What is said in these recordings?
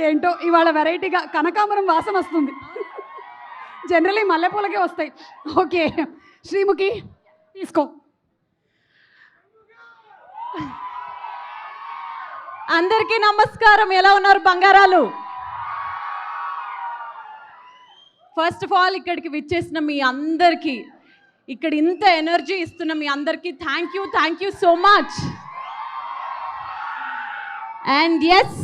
ఏంటో ఇవాళ వెరైటీగా కనకాంబరం వాసన వస్తుంది. జనరలీ మల్లెపూలకే వస్తాయి. ఓకే శ్రీముఖి తీసుకో. అందరికీ నమస్కారం. ఎలా ఉన్నారు బంగారాలు? ఫస్ట్ ఆఫ్ ఆల్ ఇక్కడికి విచ్చేసిన మీ అందరికీ, ఇక్కడ ఇంత ఎనర్జీ ఇస్తున్న మీ అందరికీ thank you so much. And yes,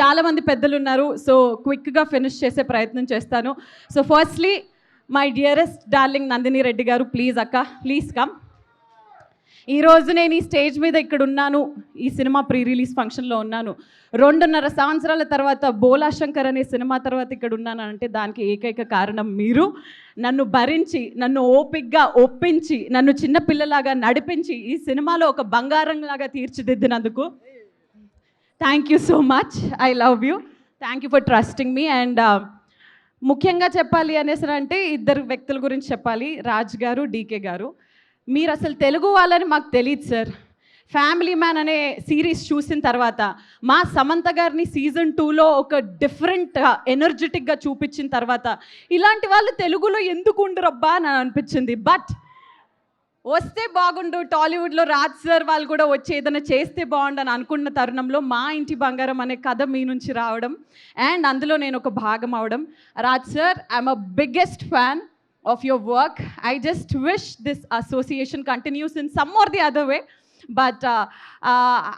చాలామంది పెద్దలు ఉన్నారు, సో క్విక్గా ఫినిష్ చేసే ప్రయత్నం చేస్తాను. So firstly my dearest darling Nandini Reddy గారు, ప్లీజ్ అక్క, ప్లీజ్ కమ్. ఈరోజు నేను ఈ స్టేజ్ మీద ఇక్కడ ఉన్నాను, ఈ సినిమా ప్రీ రిలీజ్ ఫంక్షన్లో ఉన్నాను. 2.5 సంవత్సరాల తర్వాత బోలా శంకర్ అనే సినిమా తర్వాత ఇక్కడ ఉన్నాను అంటే దానికి ఏకైక కారణం మీరు. నన్ను భరించి, నన్ను ఓపిక్గా ఒప్పించి, నన్ను చిన్నపిల్లలాగా నడిపించి ఈ సినిమాలో ఒక బంగారంలాగా తీర్చిదిద్దినందుకు thank you so much. I love you. Thank you for trusting me. And ముఖ్యంగా చెప్పాలి అనేసి అంటే ఇద్దరు వ్యక్తుల గురించి చెప్పాలి, రాజ్ గారు, డీకే గారు. మీరు అసలు తెలుగు వాళ్ళని మాకు తెలియదు సార్. ఫ్యామిలీ మ్యాన్ అనే సిరీస్ చూసిన తర్వాత మా సమంత గారిని సీజన్ 2లో ఒక డిఫరెంట్ ఎనర్జెటిక్గా చూపించిన తర్వాత ఇలాంటి వాళ్ళు తెలుగులో ఎందుకు ఉండరబ్బా అని అనిపించింది. బట్ వస్తే బాగుండు, టాలీవుడ్లో రాజ్ సార్ వాళ్ళు కూడా వచ్చి ఏదైనా చేస్తే బాగుండు అని అనుకున్న తరుణంలో మా ఇంటి బంగారం అనే కథ మీ నుంచి రావడం అండ్ అందులో నేను ఒక భాగం అవడం. Raj sir, I'm a biggest fan of your work. I just wish this association continues in some or the other way, but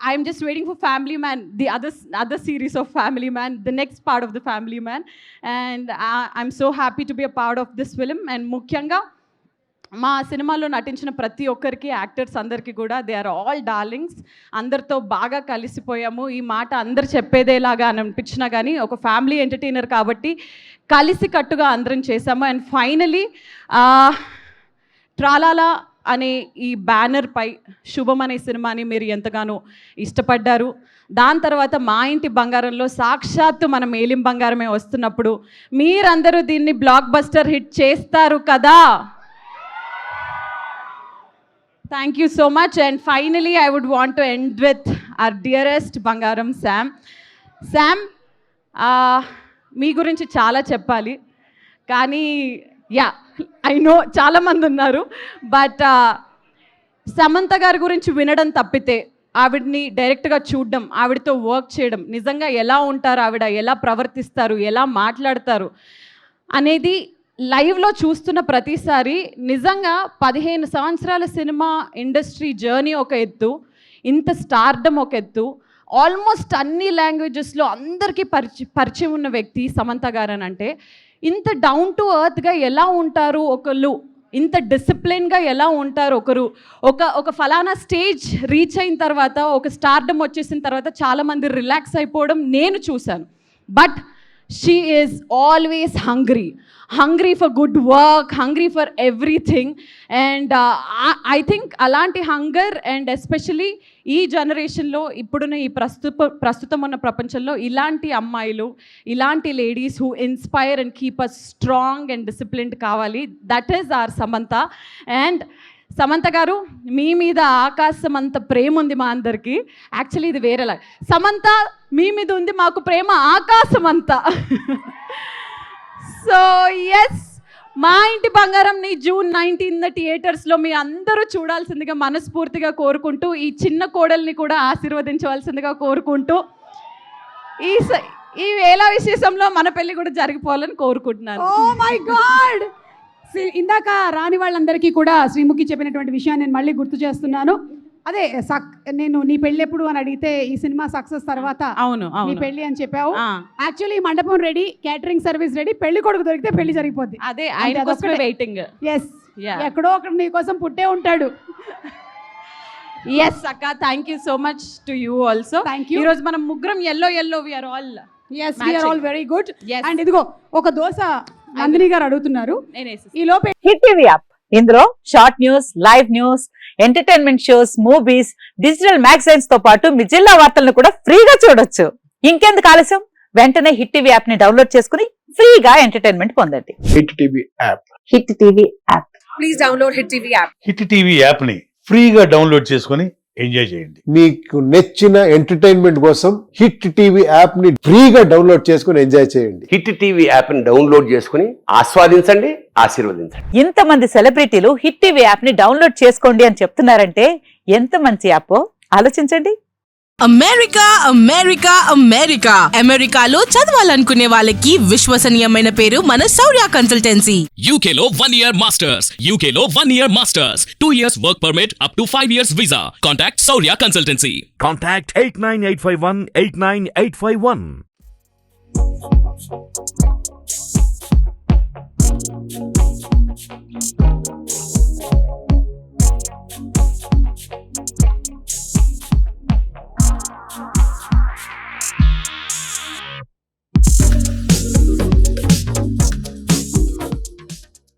I'm just waiting for Family Man, the other series of Family Man, the next part of the Family Man, and I'm so happy to be a part of this film. And ముఖ్యంగా మా సినిమాలో నటించిన ప్రతి ఒక్కరికి, actors అందరికీ కూడా they are all darlings. అందరితో బాగా కలిసిపోయాము. ఈ మాట అందరు చెప్పేదేలాగా అని అనిపించినా కానీ ఒక ఫ్యామిలీ ఎంటర్టైనర్ కాబట్టి కలిసి కట్టుగా అందరం చేశాము. అండ్ ఫైనలీ ట్రాలాలా అనే ఈ బ్యానర్పై శుభం అనే సినిమాని మీరు ఎంతగానో ఇష్టపడ్డారు. దాని తర్వాత మా ఇంటి బంగారంలో సాక్షాత్తు మన మేలిం బంగారమే వస్తున్నప్పుడు మీరందరూ దీన్ని బ్లాక్ బస్టర్ హిట్ చేస్తారు కదా. Thank you so much. And finally, I would want to end with our dearest Bangaram, Sam. Sam, మీ గురించి చాలా చెప్పాలి కానీ ఐ నో చాలామంది ఉన్నారు, బట్ సమంత గారి గురించి వినడం తప్పితే ఆవిడని డైరెక్ట్గా చూడడం, ఆవిడతో వర్క్ చేయడం, నిజంగా ఎలా ఉంటారు, ఆవిడ ఎలా ప్రవర్తిస్తారు, ఎలా మాట్లాడతారు అనేది లైవ్లో చూస్తున్న ప్రతిసారి నిజంగా 15 సంవత్సరాల సినిమా ఇండస్ట్రీ జర్నీ ఒక ఎత్తు, ఇంత స్టార్డమ్ ఒక ఎత్తు, ఆల్మోస్ట్ అన్ని లాంగ్వేజెస్లో అందరికీ పరిచయం ఉన్న వ్యక్తి సమంత గారు అని అంటే ఇంత డౌన్ టు ఎర్త్గా ఎలా ఉంటారు ఒకళ్ళు, ఇంత డిసిప్లిన్గా ఎలా ఉంటారు ఒకరు. ఒక ఫలానా స్టేజ్ రీచ్ అయిన తర్వాత, ఒక స్టార్డమ్ వచ్చేసిన తర్వాత చాలామంది రిలాక్స్ అయిపోవడం నేను చూశాను. But she is always hungry for good work, hungry for everything, and I think alanti hunger and especially ee generation lo ippuduna ee prastutam ఉన్న ప్రపంచంలో ఇలాంటి అమ్మాయిలు, ఇలాంటి ladies who inspire and keep us strong and disciplined కావాలి. that is our Samantha. And Samantha గారు, మీ మీద ఆకాశం అంత ప్రేమ ఉంది మా అందరికీ. యాక్చువల్లీ ఇది వేరేలా, సమంత మీ మీద ఉంది మాకు ప్రేమ ఆకాశం అంతా. సో ఎస్, మా ఇంటి బంగారంని June 19 థియేటర్స్లో మీ అందరూ చూడాల్సిందిగా మనస్ఫూర్తిగా కోరుకుంటూ, ఈ చిన్న కోడల్ని కూడా ఆశీర్వదించవలసిందిగా కోరుకుంటూ, ఈ వేళ విశేషంలో మన పెళ్ళి కూడా జరిగిపోవాలని కోరుకుంటున్నాను. ఓ మై గాడ్, ఇందాక రాని వాళ్ళందరికీ కూడా శ్రీముఖి చెప్పినటువంటి విషయాన్ని నేను మళ్ళీ గుర్తు చేస్తున్నాను. అదే నేను నీ పెళ్ళి ఎప్పుడు అని అడిగితే ఈ సినిమా సక్సెస్ తర్వాత అవును నీ పెళ్ళి అని చెప్పావు. యాక్చువల్లీ మండపం రెడీ, క్యాటరింగ్ సర్వీస్ రెడీ, పెళ్లి కొడుకు దొరికితే పెళ్లి జరిగిపోద్ది. అదే ఆయన కోసమే వెయిటింగ్. ఎస్, ఎక్కడో అక్కడ నీ కోసం పుట్టే ఉంటాడు. ఎస్ అక్క, thank you so much to you also. Thank you. ఈ రోజు మనం ముగ్గురం yellow we are all very good. And ఇదిగో ఒక దోశ నందిని గారు అడుగుతున్నారు. ఈ లోపే హిట్ టీవీ యాప్, ఇందులో short news, live news, entertainment shows, movies, digital magazines తో పాటు మీ జిల్లా వార్తలను కూడా ఫ్రీగా చూడొచ్చు. ఇంకెందుకు ఆలస్యం, వెంటనే హిట్ టీవీ యాప్ ని డౌన్లోడ్ చేసుకుని ఫ్రీగా ఎంటర్టైన్మెంట్ పొందండి. Hit TV app. Hit TV app. Please download hit TV app. Hit TV app ని ఫ్రీగా డౌన్లోడ్ చేసుకుని ఎంజాయ్ చేయండి. మీకు నచ్చిన ఎంటర్టైన్మెంట్ కోసం హిట్ టీవీ యాప్ ని ఫ్రీగా డౌన్లోడ్ చేసుకుని ఎంజాయ్ చేయండి. హిట్ టీవీ యాప్ ని డౌన్లోడ్ చేసుకుని ఆస్వాదించండి, ఆశీర్వదించండి. ఇంతమంది సెలబ్రిటీలు హిట్ టీవీ యాప్ ని డౌన్లోడ్ చేసుకోండి అని చెప్తున్నారంటే ఎంత మంచి యాప్ ఆలోచించండి. అమెరికా అమెరికా అమెరికా అమెరికాలో చదవాలనుకునే వాళ్ళకి విశ్వసనీయమైన పేరు మన శౌర్య consultancy. UK Law 1 Year Masters. UK Law 1 Year Masters. 2 years work permit up to 5 years visa. Contact Saurya Consultancy. Contact 89851 89851.